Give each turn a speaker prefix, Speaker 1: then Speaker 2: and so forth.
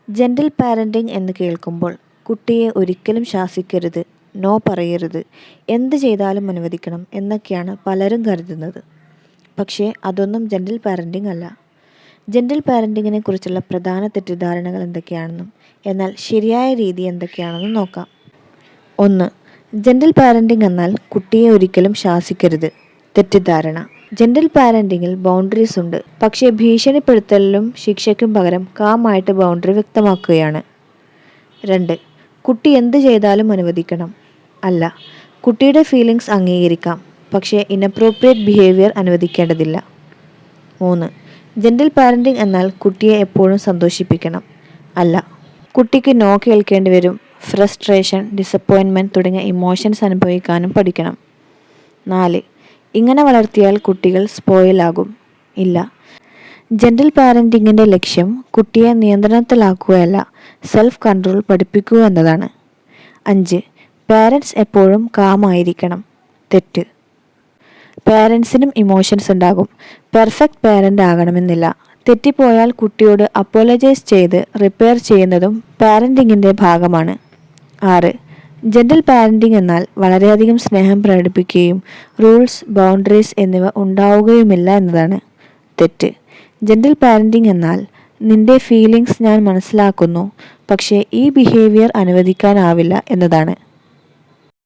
Speaker 1: Gentle parenting എന്ന് കേൾക്കുമ്പോൾ കുട്ടിയെ ഒരിക്കലും ശാസിക്കരുത്, നോ പറയരുത്, എന്ത് ചെയ്താലും അനുവദിക്കണം എന്നൊക്കെയാണ് പലരും കരുതുന്നത്. പക്ഷേ അതൊന്നും ജെന്റിൽ പാരന്റിംഗ് അല്ല. ജെന്റിൽ പാരന്റിങ്ങിനെ കുറിച്ചുള്ള പ്രധാന തെറ്റിദ്ധാരണകൾ എന്തൊക്കെയാണെന്നും എന്നാൽ ശരിയായ രീതി എന്തൊക്കെയാണെന്നും നോക്കാം. 1. ജെന്റിൽ പാരന്റിംഗ് എന്നാൽ കുട്ടിയെ ഒരിക്കലും ശാസിക്കരുത്. തെറ്റിദ്ധാരണ. ജെന്റിൽ പാരന്റിങ്ങിൽ ബൗണ്ടറീസ് ഉണ്ട്, പക്ഷേ ഭീഷണിപ്പെടുത്തലിനും ശിക്ഷയ്ക്കും പകരം കാമായിട്ട് ബൗണ്ടറി വ്യക്തമാക്കുകയാണ്. 2. കുട്ടി എന്ത് ചെയ്താലും അനുവദിക്കണം. അല്ല, കുട്ടിയുടെ ഫീലിങ്സ് അംഗീകരിക്കാം, പക്ഷേ ഇൻഅപ്രോപ്രിയേറ്റ് ബിഹേവിയർ അനുവദിക്കേണ്ടതില്ല. 3. ജെന്റിൽ പാരന്റിംഗ് എന്നാൽ കുട്ടിയെ എപ്പോഴും സന്തോഷിപ്പിക്കണം. അല്ല, കുട്ടിക്ക് നോ കേൾക്കേണ്ടി വരും, ഫ്രസ്ട്രേഷൻ, ഡിസപ്പോയിൻമെൻറ്റ് തുടങ്ങിയ ഇമോഷൻസ് അനുഭവിക്കാനും പഠിക്കണം. 4. ഇങ്ങനെ വളർത്തിയാൽ കുട്ടികൾ സ്പോയിൽ ആകും. ഇല്ല, ജെന്റിൽ പാരന്റിങ്ങിൻ്റെ ലക്ഷ്യം കുട്ടിയെ നിയന്ത്രണത്തിലാക്കുകയല്ല, സെൽഫ് കൺട്രോൾ പഠിപ്പിക്കുക എന്നതാണ്. 5. പാരൻസ് എപ്പോഴും കാമായിരിക്കണം. തെറ്റ്. പാരൻസിനും ഇമോഷൻസ് ഉണ്ടാകും, പെർഫെക്റ്റ് പാരൻ്റ് ആകണമെന്നില്ല. തെറ്റിപ്പോയാൽ കുട്ടിയോട് അപ്പോളജൈസ് ചെയ്ത് റിപ്പയർ ചെയ്യുന്നതും പാരന്റിങ്ങിൻ്റെ ഭാഗമാണ്. 6. ജെന്റിൽ പാരന്റിംഗ് എന്നാൽ വളരെയധികം സ്നേഹം പ്രകടിപ്പിക്കുകയും റൂൾസ്, ബൗണ്ടറീസ് എന്നിവ ഉണ്ടാവുകയുമില്ല എന്നതാണ്. തെറ്റ്. ജെന്റിൽ പാരന്റിംഗ് എന്നാൽ നിന്റെ ഫീലിങ്സ് ഞാൻ മനസ്സിലാക്കുന്നു, പക്ഷേ ഈ ബിഹേവിയർ അനുവദിക്കാനാവില്ല എന്നതാണ്.